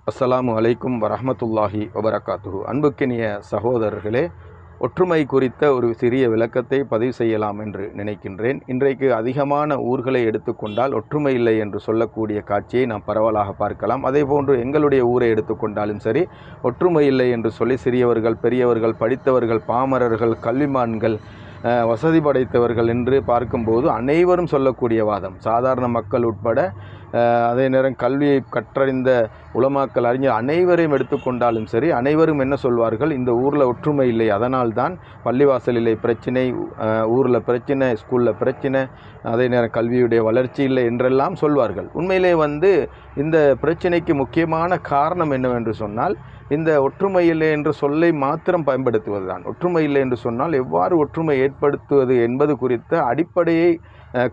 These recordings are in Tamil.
அஸ்ஸலாமு அலைக்கும் வரஹ்மத்துல்லாஹி வபரகாத்துஹு. அன்புக்கினிய சகோதரர்களே, ஒற்றுமை குறித்த ஒரு சிறிய விளக்கத்தை பதிவு செய்யலாம் என்று நினைக்கின்றேன். இன்றைக்கு அதிகமான ஊர்களை எடுத்துக்கொண்டால் ஒற்றுமை இல்லை என்று சொல்லக்கூடிய காட்சியை நாம் பரவலாக பார்க்கலாம். அதேபோன்று எங்களுடைய ஊரை எடுத்துக்கொண்டாலும் சரி, ஒற்றுமை இல்லை என்று சொல்லி சிறியவர்கள், பெரியவர்கள், படித்தவர்கள், பாமரர்கள், கல்விமான்கள், வசதி படைத்தவர்கள் என்று பார்க்கும்போது அனைவரும் சொல்லக்கூடிய வாதம், சாதாரண மக்கள் உட்பட அதே நேரம் கல்வியை கற்றறிந்த உலமாக்கள், அறிஞர் அனைவரையும் எடுத்துக்கொண்டாலும் சரி, அனைவரும் என்ன சொல்வார்கள், இந்த ஊரில் ஒற்றுமை இல்லை, அதனால்தான் பள்ளிவாசலில் பிரச்சனை, ஊரில் பிரச்சனை, ஸ்கூலில் பிரச்சனை, அதே நேரம் கல்வியுடைய வளர்ச்சி இல்லை என்றெல்லாம் சொல்வார்கள். உண்மையிலே இந்த பிரச்சனைக்கு முக்கியமான காரணம் என்னவென்று சொன்னால், இந்த ஒற்றுமை இல்லை என்ற சொல்லை மாத்திரம் பயன்படுத்துவது தான். ஒற்றுமை இல்லை என்று சொன்னால் எவ்வாறு ஒற்றுமை ஏற்படுத்துவது என்பது குறித்த அடிப்படையை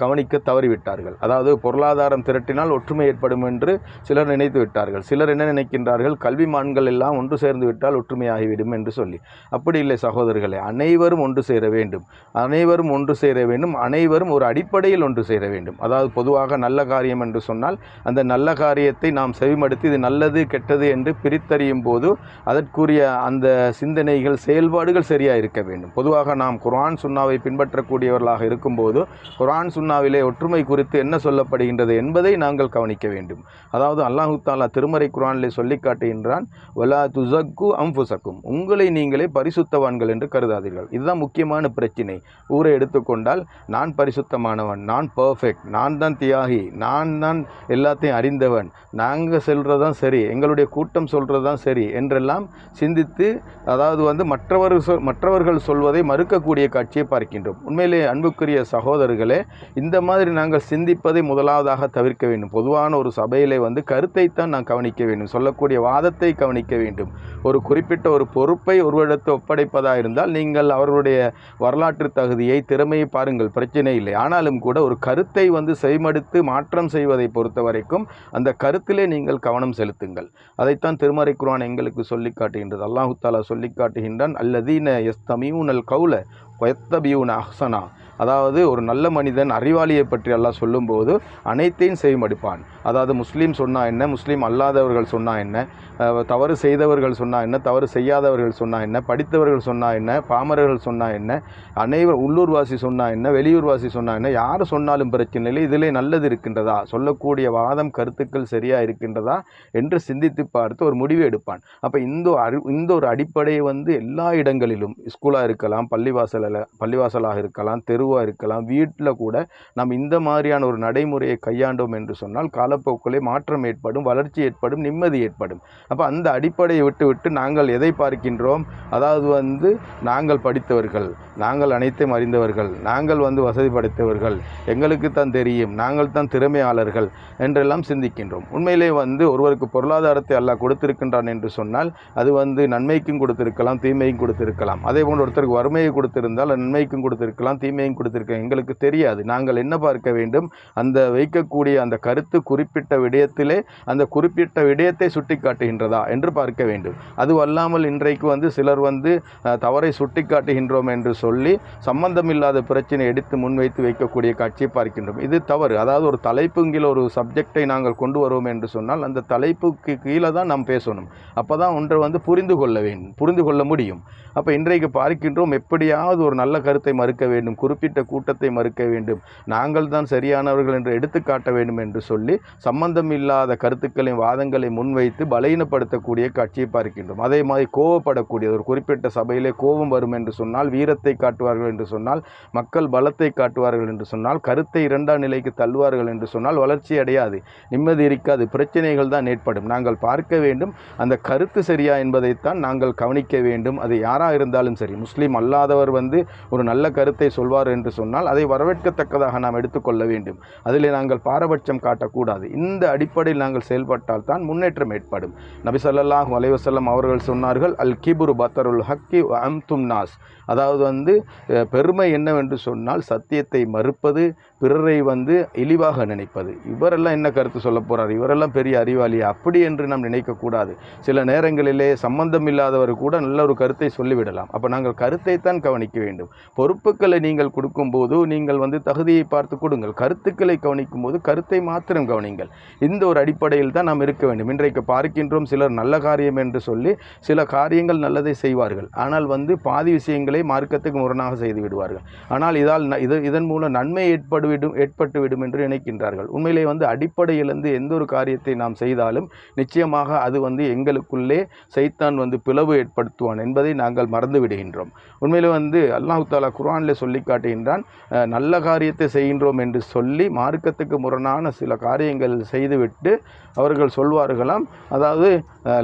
கவனிக்க தவறிவிட்டார்கள். அதாவது பொருளாதாரம் திரட்டினால் ஒற்றுமை ஏற்படும் என்று சிலர் நினைத்து விட்டார்கள். சிலர் என்ன நினைக்கின்றார்கள், கல்விமான்கள் எல்லாம் ஒன்று சேர்ந்து விட்டால் ஒற்றுமையாகிவிடும் என்று சொல்லி. அப்படி இல்லை சகோதரர்களே, அனைவரும் ஒன்று சேர வேண்டும், அனைவரும் ஒன்று சேர வேண்டும், அனைவரும் ஒரு அடிப்படையில் ஒன்று சேர வேண்டும். அதாவது பொதுவாக நல்ல காரியம் என்று சொன்னால் அந்த நல்ல காரியத்தை நாம் செவிமடுத்து இது நல்லது கெட்டது என்று பிரித்தறியும் போது அதற்குரிய அந்த சிந்தனைகள், செயல்பாடுகள் சரியாக இருக்க வேண்டும். பொதுவாக நாம் குர்ஆன் சுன்னாவை பின்பற்றக்கூடியவர்களாக இருக்கும்போது குர்ஆன் சுன்னாவிலே ஒற்றுமை குறித்து என்ன சொல்லப்படுகின்றது என்பதை நாங்கள் கவனிக்க வேண்டும். அதாவது அல்லாஹு தஆலா திருமறை குர்ஆனிலே சொல்லி காட்டுகின்றான், வலா துஸக்கு அன்ஃபுஸக்கும், உங்களை நீங்களே பரிசுத்தவான்கள் என்று கருதாதீர்கள். இதுதான் முக்கியமான பிரச்சினை. ஊரை எடுத்துக்கொண்டால் நான் பரிசுத்தமானவன், நான் பர்ஃபெக்ட், நான் தான் தியாகி, நான் தான் எல்லாத்தையும் அறிந்தவன், நாங்கள் சொல்கிறதான் சரி, எங்களுடைய கூட்டம் சொல்கிறதான் சரி என்றெல்லாம் சிந்தித்து, அதாவது மற்றவர்கள் சொல்வதை மறுக்கக்கூடிய காட்சியை பார்க்கின்றோம். உண்மையிலே அன்புக்குரிய சகோதரர்களே, இந்த மாதிரி நாங்கள் சிந்திப்பதை முதலாவதாக தவிர்க்க வேண்டும். பொதுவான ஒரு சபையிலே கருத்தைத்தான் நான் கவனிக்க வேண்டும், சொல்லக்கூடிய வாதத்தை கவனிக்க வேண்டும். ஒரு குறிப்பிட்ட ஒரு பொறுப்பை ஒருவரிடத்து ஒப்படைப்பதாக இருந்தால் நீங்கள் அவர்களுடைய வரலாற்று தகுதியை, திறமையை பாருங்கள், பிரச்சனை இல்லை. ஆனாலும் கூட ஒரு கருத்தை செவிமடுத்து மாற்றம் செய்வதை பொறுத்த வரைக்கும் அந்த கருத்திலே நீங்கள் கவனம் செலுத்துங்கள். அதைத்தான் திருமறை குர்ஆன் எங்களுக்கு சொல்லி காட்டுகின்றது. அல்லாஹு தஆலா சொல்லி காட்டுகின்றான், அல்லதீன யஸ்தமியூனல் கௌல வயத்தபியூன அஹ்ஸனா. அதாவது ஒரு நல்ல மனிதன், அறிவாளியை பற்றி அல்லாஹ் சொல்லும்போது அனைத்தையும் செவிமடுப்பான். அதாவது முஸ்லீம் சொன்னால் என்ன, முஸ்லீம் அல்லாதவர்கள் சொன்னால் என்ன, தவறு செய்தவர்கள் சொன்னால் என்ன, தவறு செய்யாதவர்கள் சொன்னால் என்ன, படித்தவர்கள் சொன்னால் என்ன, பாமரர்கள் சொன்னால் என்ன, உள்ளூர்வாசி சொன்னால் என்ன, வெளியூர்வாசி சொன்னால் என்ன, யார் சொன்னாலும் பிரச்சனை இல்லை, இதிலே நல்லது இருக்கின்றதா, சொல்லக்கூடிய வாதம், கருத்துக்கள் சரியாக இருக்கின்றதா என்று சிந்தித்து பார்த்து ஒரு முடிவு எடுப்பான். அப்போ இந்த ஒரு அடிப்படையை எல்லா இடங்களிலும், ஸ்கூலாக இருக்கலாம், பள்ளிவாசலாக இருக்கலாம், தெருவாக இருக்கலாம், வீட்டில் கூட நாம் இந்த மாதிரியான ஒரு நடைமுறையை கையாண்டோம் என்று சொன்னால் காலப்போக்கிலே மாற்றம் ஏற்படும், வளர்ச்சி ஏற்படும், நிம்மதி ஏற்படும். அப்போ அந்த அடிப்படையை விட்டு நாங்கள் எதை பார்க்கின்றோம், அதாவது நாங்கள் படித்தவர்கள், நாங்கள் அனைத்தையும் அறிந்தவர்கள், நாங்கள் வசதி படைத்தவர்கள், எங்களுக்கு தான் தெரியும், நாங்கள் தான் திறமையாளர்கள் என்றெல்லாம் சிந்திக்கின்றோம். உண்மையிலே ஒருவருக்கு பொருளாதாரத்தை அல்லாஹ் கொடுத்திருக்கின்றான் என்று சொன்னால் அது நன்மைக்கும் கொடுத்திருக்கலாம், தீமையும் கொடுத்திருக்கலாம். அதே போன்று ஒருத்தருக்கு வறுமையை கொடுத்திருந்தால் நன்மைக்கும் கொடுத்திருக்கலாம், தீமையும் கொடுத்திருக்கலாம். எங்களுக்கு தெரியாது. நாங்கள் என்ன பார்க்க வேண்டும், அந்த வைக்கக்கூடிய அந்த கருத்து குறிப்பிட்ட விடயத்திலே அந்த குறிப்பிட்ட விடயத்தை சுட்டி காட்டுகின்றதா என்று பார்க்க வேண்டும். அது அல்லாமல் இன்றைக்கு சிலர் தவறை சுட்டி காட்டுகின்றோம் என்று சொல்லி சம்பந்தமில்லாத பிரச்சனை எடுத்து முன்வைத்து வைக்கக்கூடிய காட்சியை பார்க்கின்றோம். இது தவறு. அதாவது ஒரு தலைப்புங்கில் ஒரு சப்ஜெக்டை நாங்கள் கொண்டு வருவோம் என்று சொன்னால் அந்த தலைப்புக்கு கீழே தான் நாம் பேசணும். அப்போ தான் ஒன்றை புரிந்து கொள்ள முடியும். அப்போ இன்றைக்கு பார்க்கின்றோம், எப்படியாவது ஒரு நல்ல கருத்தை மறுக்க வேண்டும், குறிப்பிட்ட கூட்டத்தை மறுக்க வேண்டும், நாங்கள் தான் சரியானவர்கள் என்று எடுத்துக்காட்ட வேண்டும் என்று சொல்லி சம்பந்தம் இல்லாத கருத்துக்களையும் வாதங்களை முன்வைத்து பலகீனப்படுத்தக்கூடிய காட்சியை பார்க்கின்றோம். அதே மாதிரி கோபப்படக்கூடிய, ஒரு குறிப்பிட்ட சபையிலே கோபம் வரும் என்று சொன்னால், வீரத்தை காட்டுவார்கள் என்று சொன்னால், மக்கள் பலத்தை காட்டுவார்கள் என்று சொன்னால், கருத்தை இரண்டாம் நிலைக்கு தள்ளுவார்கள் என்று சொன்னால் வளர்ச்சி அடையாது, நிம்மதி இருக்காது, பிரச்சனைகள் தான் ஏற்படும். நாங்கள் பார்க்க வேண்டும் அந்த கருத்து சரியா என்பதைத்தான் நாங்கள் கவனிக்க வேண்டும். அது யாராக இருந்தாலும் சரி, முஸ்லீம் அல்லாதவர் ஒரு நல்ல கருத்தை சொல்வார் என்று சொன்னால் அதை வரவேற்கத்தக்கதாக நாம் எடுத்துக்கொள்ள வேண்டும். அதிலே நாங்கள் பாரபட்சம் காட்டக்கூடாது. இந்த அடிப்படையில் நாங்கள் செயல்பட்டால் தான் முன்னேற்றம் ஏற்படும். நபி ஸல்லல்லாஹு அலைஹி வஸல்லம் அவர்கள் சொன்னார்கள், அல் கிபுரு பத்தருல் ஹக்கி வ அம்தும் நாஸ். அதாவது பெருமை என்னவென்று சொன்னால் சத்தியத்தை மறுப்பது, பிறரை இழிவாக நினைப்பது. இவரெல்லாம் என்ன கருத்து சொல்ல போகிறார், இவரெல்லாம் பெரிய அறிவாளியா, அப்படி என்று நாம் நினைக்கக்கூடாது. சில நேரங்களிலே சம்பந்தம் இல்லாதவர் கூட நல்ல ஒரு கருத்தை சொல்லிவிடலாம். அப்போ நாங்கள் கருத்தை தான் கவனிக்க வேண்டும். பொறுப்புகளை நீங்கள் கொடுக்கும்போது நீங்கள் வந்து தகுதியை பார்த்து கொடுங்கள். கருத்துக்களை கவனிக்கும் போது கருத்தை மாத்திரம் கவனிங்கள். இந்த ஒரு அடிப்படையில் தான் நாம் இருக்க வேண்டும். இன்றைக்கு பார்க்கின்றோம், சிலர் நல்ல காரியம் என்று சொல்லி சில காரியங்கள் நல்லதை செய்வார்கள். ஆனால் வந்து பாதி விஷயங்களை மார்க்கத்துக்கு முரணாக செய்து விடுவார்கள். ஆனால் இதன் மூலம் நன்மை ஏற்பட்டுவிடும் என்று நினைக்கின்றார்கள். உண்மையிலே வந்து அடிப்படையிலிருந்து எந்த ஒரு காரியத்தை நாம் செய்தாலும் நிச்சயமாக அது வந்து எங்களுக்குள்ளே சைத்தான் வந்து பிளவு ஏற்படுத்துவான் என்பதை நாங்கள் மறந்து விடுகின்றோம். உண்மையிலே வந்து அல்லாஹ் தஆலா குர்ஆனில் சொல்லி காட்டுகின்றான், நல்ல காரியத்தை செய்கின்றோம் என்று சொல்லி மார்க்கத்துக்கு முரணான சில காரியங்கள் செய்துவிட்டு அவர்கள் சொல்வார்களாம், அதாவது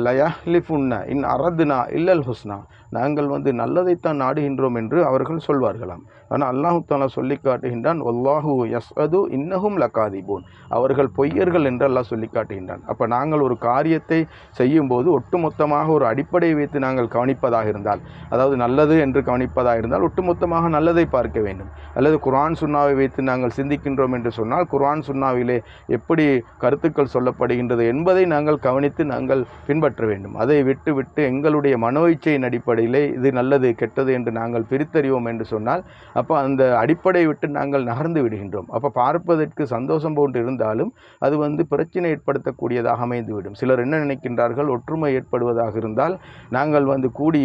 லயஹ்லிஃபுன்ன இன் அரதுனா இல்லல் ஹுஸ்னா, நாங்கள் வந்து நல்லதைத்தான் நாடுகின்றோம் என்று அவர்கள் சொல்வார்களாம். ஆனால் அல்லாஹ் தஆலா சொல்லி காட்டுகின்றான், வல்லாஹு யஸ்அது இன்னஹும் லகாதிபூன், அவர்கள் பொய்யர்கள் என்று அல்லாஹ் சொல்லி காட்டுகின்றான். அப்போ நாங்கள் ஒரு காரியத்தை செய்யும்போது ஒட்டுமொத்தமாக ஒரு அடிப்படையை வைத்து நாங்கள் கவனிப்பதாக இருந்தால், அதாவது நல்லது என்று கவனிப்பதாக இருந்தால் ஒட்டுமொத்தமாக நல்லதை பார்க்க வேண்டும். அல்லது குர்ஆன் சுன்னாவை வைத்து நாங்கள் சிந்திக்கின்றோம் என்று சொன்னால் குர்ஆன் சுன்னாவிலே எப்படி கருத்துக்கள் சொல்லப்படுகின்றது என்பதை நாங்கள் கவனித்து நாங்கள் பின்பற்ற வேண்டும். அதை விட்டு எங்களுடைய மனோ இச்சையின் அடிப்படையிலே இது நல்லது கெட்டது என்று நாங்கள் பிரித்தறிவோம் என்று சொன்னால் அப்போ அந்த அடிப்படையை விட்டு நாங்கள் நகர்ந்து விடுகின்றோம். அப்போ பார்ப்பதற்கு சந்தோஷம் போன்று இருந்தாலும் அது வந்து பிரச்சனை ஏற்படுத்தக்கூடியதாக அமைந்துவிடும். சிலர் என்ன நினைக்கின்றார்கள், ஒற்றுமை ஏற்படுவதாக இருந்தால் நாங்கள் வந்து கூடி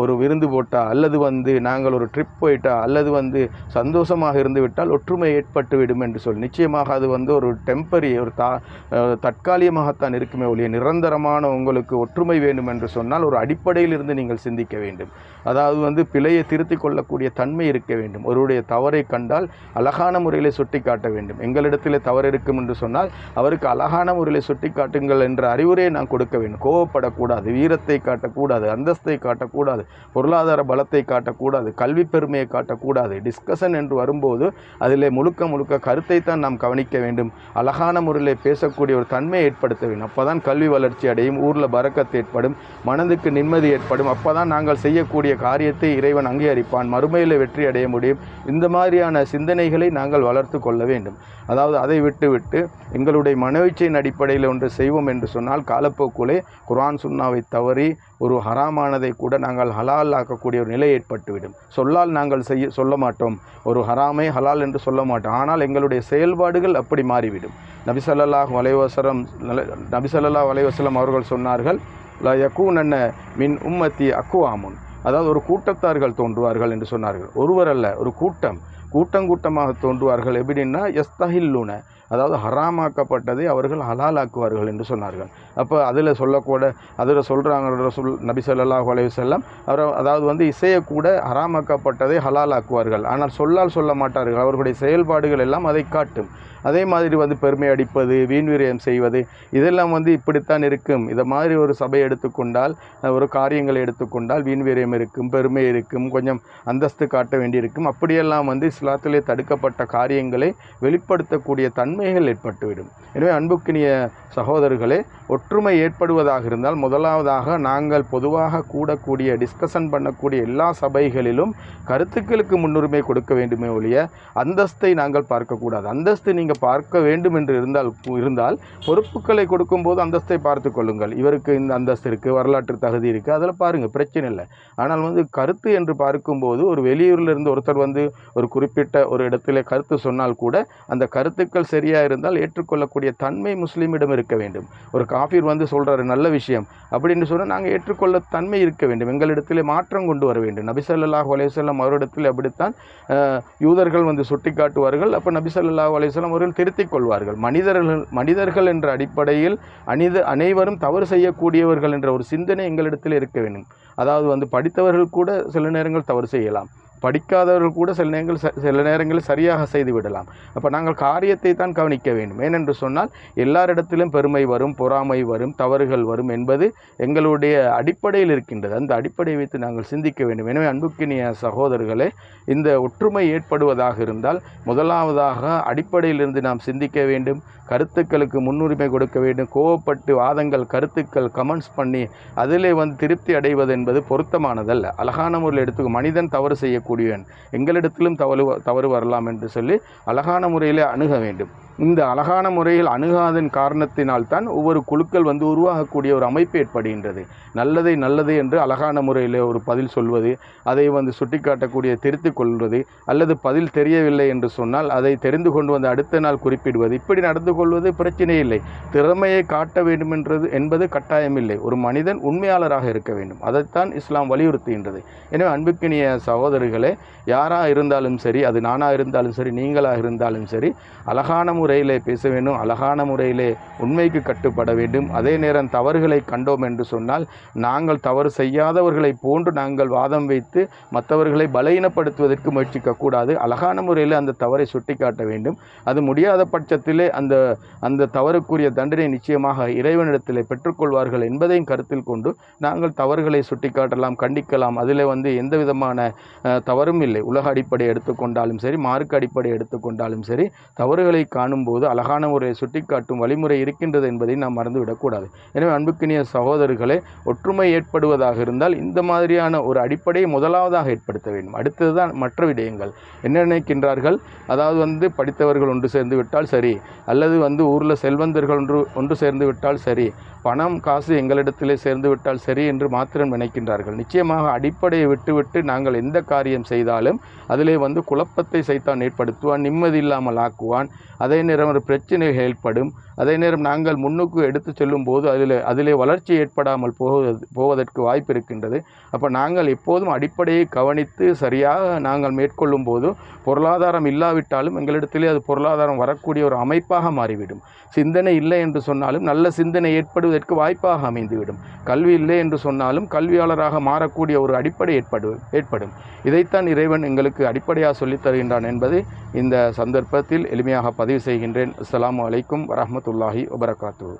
ஒரு விருந்து போட்டால் அல்லது வந்து நாங்கள் ஒரு ட்ரிப் போயிட்டால் அல்லது வந்து சந்தோஷமாக இருந்து விட்டால் ஒற்றுமை ஏற்பட்டுவிடும் என்று சொல்லி, நிச்சயமாக அது வந்து ஒரு டெம்பரரி, ஒரு தற்காலிகமாகத்தான் இருக்குமே ஒழிய நிரந்தரமான உங்களுக்கு ஒற்றுமை வேண்டும் என்று சொன்னால் ஒரு அடிப்படையில் இருந்து நீங்கள் சிந்திக்க வேண்டும். அதாவது வந்து பிழையை திருத்திக் கொள்ளக்கூடிய தன்மை இருக்க வேண்டும். ஒருவருடைய தவறை கண்டால் அழகான முறையில் சுட்டி காட்ட வேண்டும். எங்களிடத்தில் தவறு இருக்கும் என்று சொன்னால் அவருக்கு அழகான முறையில் சுட்டி காட்டுங்கள் என்ற அறிவுரையை நான் கொடுக்க வேண்டும். கோவப்படக்கூடாது, வீரத்தை காட்டக்கூடாது, அந்தஸ்தை காட்டக்கூடாது, பொருளாதார பலத்தை காட்டக்கூடாது, கல்வி பெருமையை காட்டக்கூடாது. டிஸ்கஷன் என்று வரும்போது அதில் முழுக்க கருத்தை தான் நாம் கவனிக்க வேண்டும். அழகான முறையில் பேசக்கூடிய ஒரு தன்மையை ஏற்படுத்த வேண்டும். அப்போ தான் கல்வி வளர்ச்சி அடையும், ஊரில் பரக்கத்து ஏற்படும், மனதுக்கு நிம்மதி ஏற்படும். அப்போ தான் நாங்கள் செய்யக்கூடிய காரியத்தை இறைவன் அங்கீகரிப்பான், மறுமையில் வெற்றி அடைய முடியும். இந்த மாதிரியான சிந்தனைகளை நாங்கள் வளர்த்து கொள்ள வேண்டும். அதாவது அதை விட்டு எங்களுடைய மனோயிச்சையின் அடிப்படையில் ஒன்று செய்வோம் என்று சொன்னால் காலப்போக்குள்ளே குர்ஆன் சுன்னாவை தவறி ஒரு ஹராமானதை கூட நாங்கள் ஹலால் ஆக்கக்கூடிய ஒரு நிலை ஏற்பட்டுவிடும். சொல்லால் நாங்கள் சொல்ல மாட்டோம், ஒரு ஹராமை ஹலால் என்று சொல்ல மாட்டோம். ஆனால் எங்களுடைய செயல்பாடுகள் அப்படி மாறிவிடும். நபி ஸல்லல்லாஹு அலைஹி வஸல்லம் அவர்கள் சொன்னார்கள், லா யகூனன்ன மின் உம்மத்தி அக்வாமுன், அதாவது ஒரு கூட்டத்தார்கள் தோன்றுவார்கள் என்று சொன்னார்கள். ஒருவர் அல்ல, ஒரு கூட்டமாக தோன்றுவார்கள். எப்படின்னா யஸ்தஹில்லுன, அதாவது ஹராமாக்கப்பட்டதை அவர்கள் ஹலாலாக்குவார்கள் என்று சொன்னார்கள். அப்போ அதில் சொல்கிறாங்க நபி ஸல்லல்லாஹு அலைஹி வஸல்லம், அதாவது வந்து இசையக்கூட ஹராமாக்கப்பட்டதை ஹலாலாக்குவார்கள். ஆனால் சொல்லால் சொல்ல மாட்டார்கள், அவர்களுடைய செயல்பாடுகள் எல்லாம் அதை காட்டும். அதே மாதிரி வந்து பெருமை அடிப்பது, வீண்விரயம் செய்வது, இதெல்லாம் வந்து இப்படித்தான் இருக்கும். இதை மாதிரி ஒரு சபை எடுத்துக்கொண்டால், ஒரு காரியங்களை எடுத்துக்கொண்டால் வீண்விரயம் இருக்கும், பெருமை இருக்கும், கொஞ்சம் அந்தஸ்து காட்ட வேண்டியிருக்கும். அப்படியெல்லாம் வந்து இஸ்லாத்திலே தடுக்கப்பட்ட காரியங்களை வெளிப்படுத்தக்கூடிய தன்மைகள் ஏற்பட்டுவிடும். எனவே அன்புக்கினிய சகோதரர்களே, ஒற்றுமை ஏற்படுவதாக இருந்தால் முதலாவதாக நாங்கள் பொதுவாக கூடக்கூடிய டிஸ்கஷன் பண்ணக்கூடிய எல்லா சபைகளிலும் கருத்துக்களுக்கு முன்னுரிமை கொடுக்க வேண்டுமே ஒழிய அந்தஸ்தை நாங்கள் பார்க்கக்கூடாது. அந்தஸ்து நீங்கள் பார்க்க வேண்டும் என்று இருந்தால் பொறுப்புகளை கொடுக்கும்போது அந்தஸ்தை பார்த்து கொள்ளுங்கள். இவருக்கு இந்த அந்தஸ்து இருக்குது, வரலாற்று தகுதி இருக்குது, அதில் பாருங்கள், பிரச்சனை இல்லை. ஆனால் வந்து கருத்து என்று பார்க்கும்போது ஒரு வெளியூரிலிருந்து ஒருத்தர் வந்து ஒரு குறிப்பிட்ட ஒரு இடத்துல கருத்து சொன்னால் கூட அந்த கருத்துக்கள் சரியாக இருந்தால் ஏற்றுக்கொள்ளக்கூடிய தன்மை முஸ்லீமிடம் இருக்க வேண்டும். ஒரு காஃபிர் வந்து சொல்கிறாரு நல்ல விஷயம் அப்படின்னு சொன்னால் நாங்கள் ஏற்றுக்கொள்ள தன்மை இருக்க வேண்டும். எங்களிடத்திலே மாற்றம் கொண்டு வர வேண்டும். நபி ஸல்லல்லாஹு அலைஹி வஸல்லம் அவரிடத்தில் அப்படித்தான் யூதர்கள் வந்து சுட்டி காட்டுவார்கள். அப்போ நபி ஸல்லல்லாஹு அலைஹி வஸல்லம் அவர்கள் திருத்திக் கொள்வார்கள். மனிதர்கள் என்ற அடிப்படையில் அனைவரும் தவறு செய்யக்கூடியவர்கள் என்ற ஒரு சிந்தனை எங்களிடத்தில் இருக்க வேண்டும். அதாவது வந்து படித்தவர்கள் கூட சில நேரங்கள் தவறு செய்யலாம், படிக்காதவர்கள் கூட சில நேரங்களில் சரியாக செய்து விடலாம். அப்போ நாங்கள் காரியத்தை தான் கவனிக்க வேண்டும். ஏனென்று சொன்னால் எல்லாரிடத்திலும் பெருமை வரும், பொறாமை வரும், தவறுகள் வரும் என்பது எங்களுடைய அடிப்படையில் இருக்கின்றது. அந்த அடிப்படையை வைத்து நாங்கள் சிந்திக்க வேண்டும். எனவே அன்புக்கினிய சகோதரர்களே, இந்த ஒற்றுமை ஏற்படுவதாக இருந்தால் முதலாவதாக அடிப்படையிலிருந்து நாம் சிந்திக்க வேண்டும். கருத்துக்களுக்கு முன்னுரிமை கொடுக்க வேண்டும். கோவப்பட்டு வாதங்கள், கருத்துக்கள், கமெண்ட்ஸ் பண்ணி அதிலே திருப்தி அடைவது என்பது பொருத்தமானதல்ல. அழகான முறையில் எடுத்துக்க, மனிதன் தவறு செய்யக்கூடியவன், எங்களிடத்திலும் தவறு வரலாம் என்று சொல்லி அழகான முறையில் அணுக வேண்டும். இந்த அழகான முறையில் அணுகாதன் காரணத்தினால்தான் ஒவ்வொரு குழுக்கள் உருவாகக்கூடிய ஒரு அமைப்பு ஏற்படுகின்றது. நல்லது என்று அழகான முறையில் ஒரு பதில் சொல்வது, அதை சுட்டிக்காட்டக்கூடிய திருத்திக் கொள்வது, அல்லது பதில் தெரியவில்லை என்று சொன்னால் அதை தெரிந்து கொண்டு அடுத்த நாள் குறிப்பிடுவது, இப்படி நடந்து கொள்வது பிரச்சனை இல்லை. திறமையை காட்ட வேண்டும் என்பது கட்டாயமில்லை. ஒரு மனிதன் உண்மையாளராக இருக்க வேண்டும். அதைத்தான் இஸ்லாம் வலியுறுத்துகின்றது. எனவே அன்புக்கினிய சகோதரர்களே, யாராக இருந்தாலும் சரி, அது நானாக இருந்தாலும் சரி, நீங்களாக இருந்தாலும் சரி, அழகான முறையிலே பேச வேண்டும், அழகான முறையிலே உண்மைக்கு கட்டுப்பட வேண்டும். அதே நேரம் தவறுகளை கண்டோம் என்று சொன்னால் நாங்கள் தவறு செய்யாதவர்களை போன்று நாங்கள் வாதம் வைத்து மற்றவர்களை பலவீனப்படுத்துவதற்கு முயற்சிக்கக்கூடாது. அழகான முறையில் அந்த தவறை சுட்டிக்காட்ட வேண்டும். அது முடியாத பட்சத்திலே அந்த தவறுக்குரிய தண்டனை நிச்சயமாக இறைவனிடத்திலே பெற்றுக்கொள்வார்கள் என்பதையும் கருத்தில் கொண்டு நாங்கள் தவறுகளை சுட்டிக்காட்டலாம், கண்டிக்கலாம். அதில் எந்த விதமான தவறும் இல்லை. உலக அடிப்படை எடுத்துக்கொண்டாலும் சரி, மார்க்க அடிப்படை எடுத்துக்கொண்டாலும் சரி, தவறுகளை காணும்போது அழகான முறையை சுட்டிக்காட்டும் வழிமுறை இருக்கின்றது என்பதை நாம் மறந்துவிடக்கூடாது. எனவே அன்புக்கினிய சகோதரர்களே, ஒற்றுமை ஏற்படுவதாக இருந்தால் இந்த மாதிரியான ஒரு அடிப்படையை முதலாவதாக ஏற்படுத்த வேண்டும். அடுத்ததுதான் மற்ற விடயங்கள். என்ன நினைக்கின்றார்கள், அதாவது படித்தவர்கள் ஒன்று சேர்ந்து விட்டால் சரி, அல்லது ஊரில் செல்வந்தர்கள் ஒன்று சேர்ந்து விட்டால் சரி, பணம் காசு எங்களிடத்திலே சேர்ந்து விட்டால் சரி என்று மாத்திரம் நினைக்கின்றார்கள். நிச்சயமாக அடிப்படையை விட்டுவிட்டு நாங்கள் எந்த காரியம் செய்தாலும் அதிலே குழப்பத்தை சைத்தான் ஏற்படுத்துவான், நிம்மதி இல்லாமல் ஆக்குவான். அதே நேரம் ஒரு பிரச்சனை ஏற்படும். அதே நேரம் நாங்கள் முன்னுக்கு எடுத்து செல்லும் போது அதிலே வளர்ச்சி ஏற்படாமல் போவதற்கு வாய்ப்பு இருக்கின்றது. அப்போ நாங்கள் எப்போதும் அடிப்படையை கவனித்து சரியாக நாங்கள் மேற்கொள்ளும் போது பொருளாதாரம் இல்லாவிட்டாலும் எங்களிடத்திலே அது பொருளாதாரம் வரக்கூடிய ஒரு அமைப்பாக மாறிவிடும். சிந்தனை இல்லை என்று சொன்னாலும் நல்ல சிந்தனை ஏற்படுவதற்கு வாய்ப்பாக அமைந்துவிடும். கல்வி இல்லை என்று சொன்னாலும் கல்வியாளராக மாறக்கூடிய ஒரு அடிப்படை ஏற்படும். இதைத்தான் இறைவன் எங்களுக்கு அடிப்படையாக சொல்லித் தருகின்றான் என்பதை இந்த சந்தர்ப்பத்தில் எளிமையாக பதிவு செய்கின்றேன். அஸ்ஸலாமு அலைக்கும் வரஹ்மத்துல்லாஹி வபரகாத்துஹு.